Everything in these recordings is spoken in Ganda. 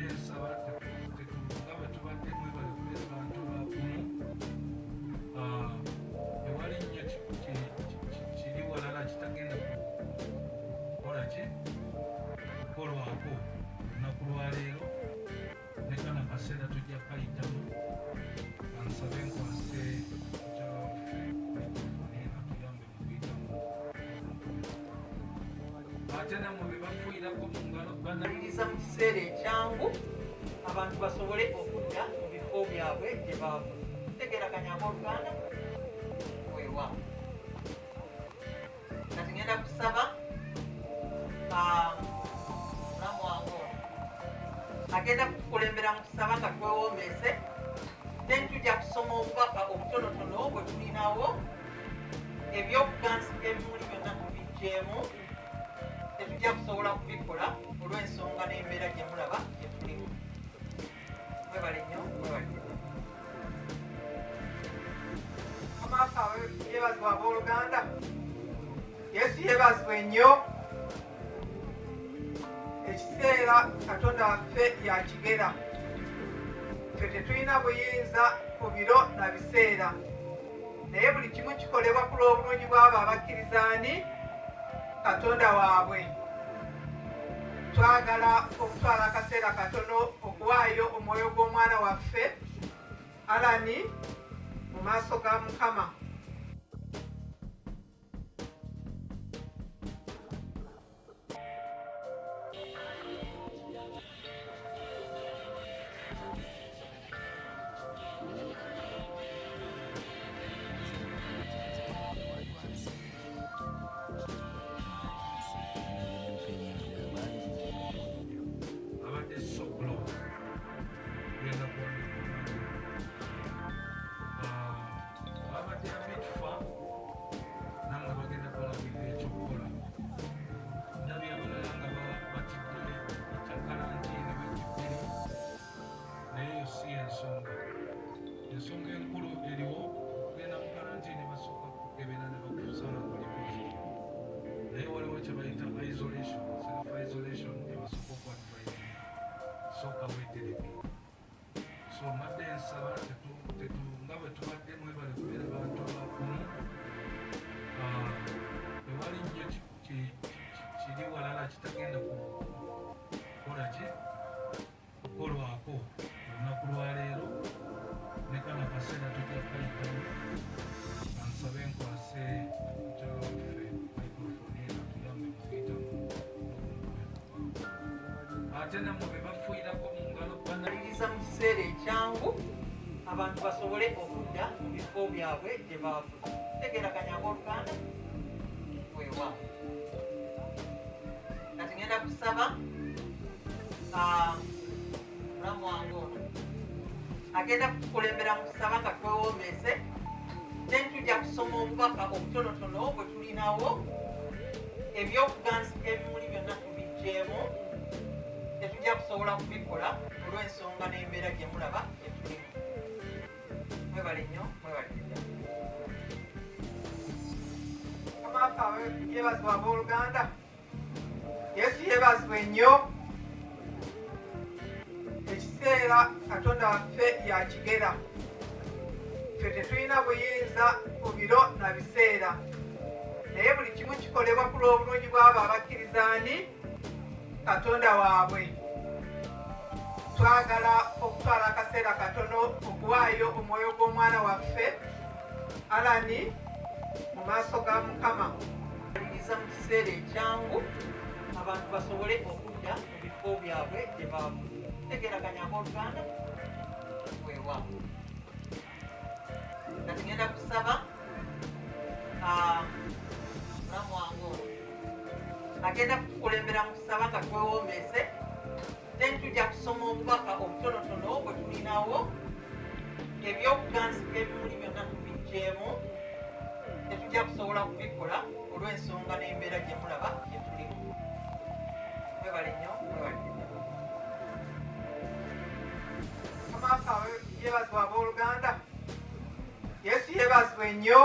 mbadde nsaba nga bwe tubadde mwebale kubeera bantu bakumu ewali nnyo kiri walala kitagenda kukola ki kukolwako olunaku lwaleero ne kana kaseera tujja kayitamu ansabe nkwase mukyalawaffe mikrofoniina tuyambe mu kuyitamu ate namwe be bafuirako mu ngalo banaliriza mu kiseera ekyangu abantu basobole okudda mu bifo byabwe gye baavu tegeraganya abooluganda weewa kati ngenda kusaba mulamu wange ono agenda kutukulembera mu kusaba nga twewombeese then tujja kusoma obubaka obutonotono bwe tulinawo ebyokuganza ebimuli byonna tubijjeemu tetujja kusobola kubikola olw'ensonga n'embeera gye mulaba gye tulimu. Mwebale nnyo, mwebale nnyo. Amaka yeebazibwa abooluganda. Yesu yeebazibwa nnyo. Ekiseera Katonda waffe yakigera. Ffe tetulina buyinza ku biro na biseera. Naye buli kimu kikolebwa ku lw'obulungi bw'abo abakkirizaani Katonda waabwe. Twagala okutwala akaseera katono okuwaayo omwoyo gw'omwana waffe Alani mu maaso ga Mukama. Ensonga enkulu eriwo okugenda mu kalantiini basooka kukebera ne bakusala buli naye waliwo kye bayita isolation, self isolation gye basooka okwadvise sooka weetereke. So mbadde nsaba nga bwe tubadde mwebale kubeera bantu bakumu ewali nnyo kiri walala kitagenda kukola ki kukolwako olunaku lwaleero ne kana kaseera tujja kayitamu ansabe nkwase mukyalawaffe mikrofoniina tuyambe mu kuyitamu ate namwe be bafuirako mu ngalo banaliriza mu kiseera ekyangu abantu basobole okudda mu bifo byabwe gye baavu tegeraganya abooluganda weewa kati ngenda kusaba mulamu wange ono agenda kutukulembera mu kusaba nga twewombeese then tujja kusoma obubaka obutonotono bwe tulinawo ebyokuganza ebimuli byonna tubijjeemu tetujja kusobola kubikola olw'ensonga n'embeera gye mulaba gye tulimu. Mwebale nnyo, mwebale nnyo. Amaka yeebazibwa abooluganda. Yesu yeebazibwa nnyo. Ekiseera Katonda waffe yakigera. Ffe tetulina buyinza ku biro na biseera. Naye buli kimu kikolebwa ku lw'obulungi bw'abo abakkirizaani Katonda waabwe. Twagala okutwala akaseera katono okuwaayo omwoyo gw'omwana waffe Alani mu maaso ga Mukama. Aliriza mu kiseera ekyangu abantu basobole okudda mu bifo byabwe gye baavu tegeraganya abooluganda weewa kati ngenda kusaba mulamu wange ono agenda kutukulembera mu kusaba nga twewombeese then tujja kusoma obubaka obutonotono bwe tulinawo ebyokuganza ebimuli byonna tubijjeemu tetujja kusobola kubikola olw'ensonga n'embeera gye mulaba gye tulimu. Mwebale nnyo, mwebale nnyo. Amaka yeebazibwa abooluganda. Yesu yeebazibwa nnyo.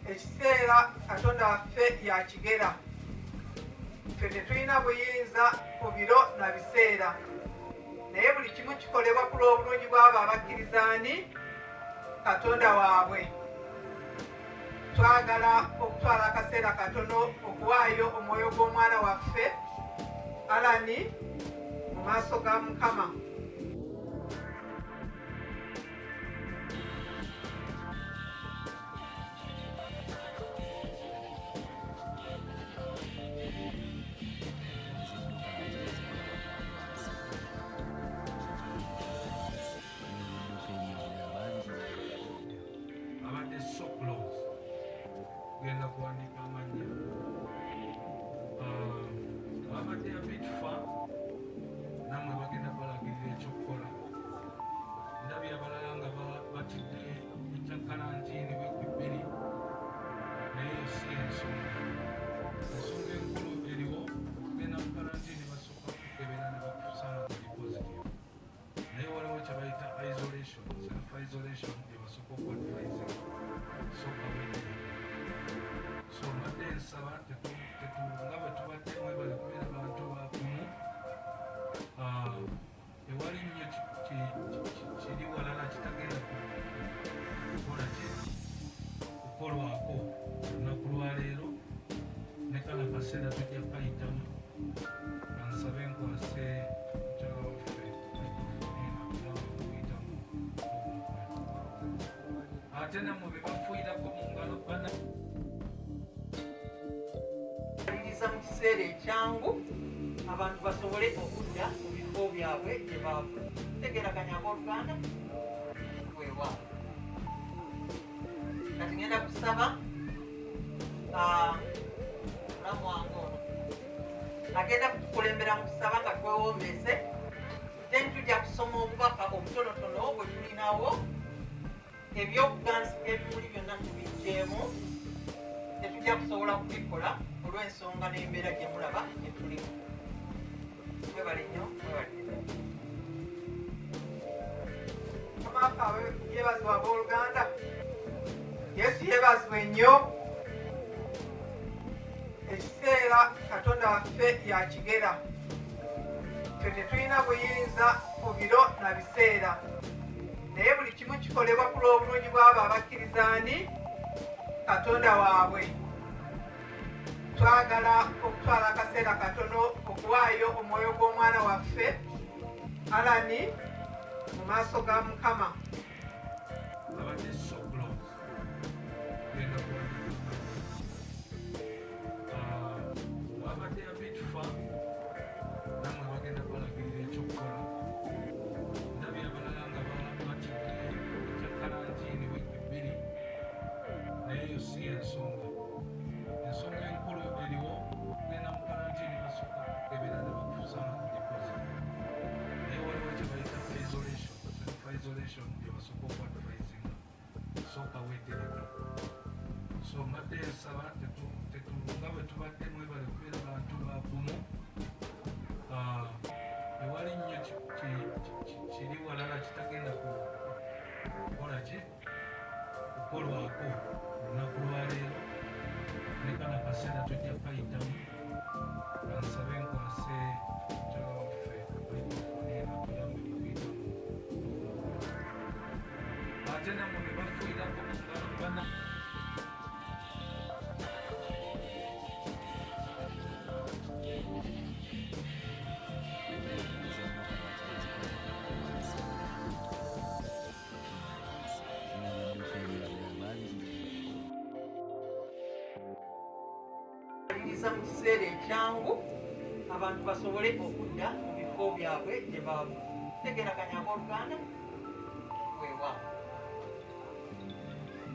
Ekiseera Katonda waffe yakigera. ffe tetulina buyinza ku biro na biseera naye buli kimu kikolebwa ku lw'obulungi bw'abo abakkiriza ani katonda waabwe. Twagala okutwala akaseera katono okuwaayo omwoyo gw'omwana waffe Alani mu maaso ga Mukama. abadde so close genda kuwandika amannya abadde abitufa nammwe bagenda balagirira ekyokukola. ndabye abalala nga batidde ekya kalantiini wiiki 2 naye yo si ensonga. ensonga enkulu eriwo okugenda mu kalantiini basooka kukebera ne bakusanga kuli positive naye waliwo kyebayita isolation, self isolation gyebasooka okuadvise sooka wetere. so mbadde nsaba nga bwe tubadde mwebale kubeera bantu bakumu ewali nnyo kiri walala kitagenda kukola kukolwako olunaku lwaleero ne kala kaseera tujja kayitamu. kansabe nkwase mukyala waffe kuyitamu ate nammwe be bafuirako mu ngalo bana Aliriza mu kiseera ekyangu abantu basobole okudda mu bifo byabwe gye baavu. Tegeraganya abooluganda weewaawo. Kati ngenda kusaba mulamu wange ono agenda kutukulembera mu kusaba nga twewombeese, then tujja kusoma obubaka obutonotono bwe tulinawo, ebyokuganza ebimuli byonna tubiggyemu. Tetujja kusobola kubikola olw'ensonga n'embeera gye mulaba gye tulimu. Mwebale nnyo, mwebale. Amakawe yeebazibwa abooluganda. Yesu yeebazibwe nnyo. Ekiseera Katonda waffe yakigera. Ffe tetulina buyinza ku biro na biseera naye buli kimu kikolebwa ku lw'obulungi bw'abo abakkiriza ani katonda waabwe. Twagala okutwala akaseera katono okuwaayo omwoyo gw'omwana waffe Alani mu maaso ga Mukama. abadde so close genda kuwandika abadde abitufa nammwe bagenda balagirira ekyokukola. ndabye abalala nga batidde ekya kalantiini wiiki 2 naye yo si ensonga. ensonga enkulu eriwo okugenda mu kalantiini basooka kukebera ne bakusanga kuli positive naye waliwo kyebayita isolation, self isolation gyebasooka okuadvisinga sooka weetereka. so mbadde nsaba nga bwe tubadde mwebale kubeera bantu bakumu ewali nnyo kiri walala kitagenda kukola kukolwako olunaku lwaleero ne kala kaseera tujja kayitamu. kansabe nkwase mukyala waffe atuyambe mukuyitamu ate nammwe be bafuirako mu ngalo bana Aliriza mu kiseera ekyangu abantu basobole okudda mu bifo byabwe gye baavu. Tegeraganya abooluganda weewaawo.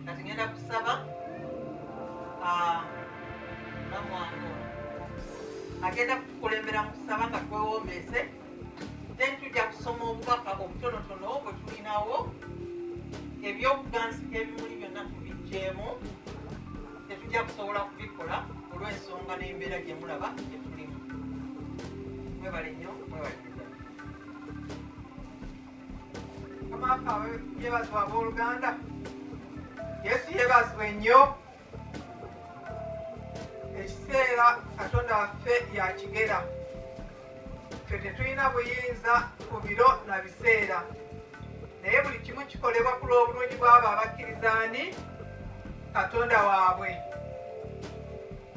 Kati ngenda kusaba mulamu wange ono agenda kutukulembera mu kusaba nga twewombeese, then tujja kusoma obubaka obutonotono bwe tulinawo, ebyokuganza ebimuli byonna tubiggyemu. Tetujja kusobola kubikola olw'ensonga n'embeera gye mulaba gye tulimu. Mwebale nnyo, mwebale. Amakawe yeebazibwa abooluganda. Yesu yeebazibwe nnyo. Ekiseera katonda waffe yakigera ffe tetulina buyinza ku biro na biseera naye buli kimu kikolebwa ku lw'obulungi bw'abo abakkirizaani katonda waabwe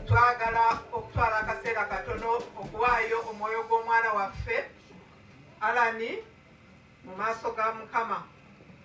twagala okutwala akaseera katono okuwaayo omwoyo gw'omwana waffe alani mu maaso ga mukama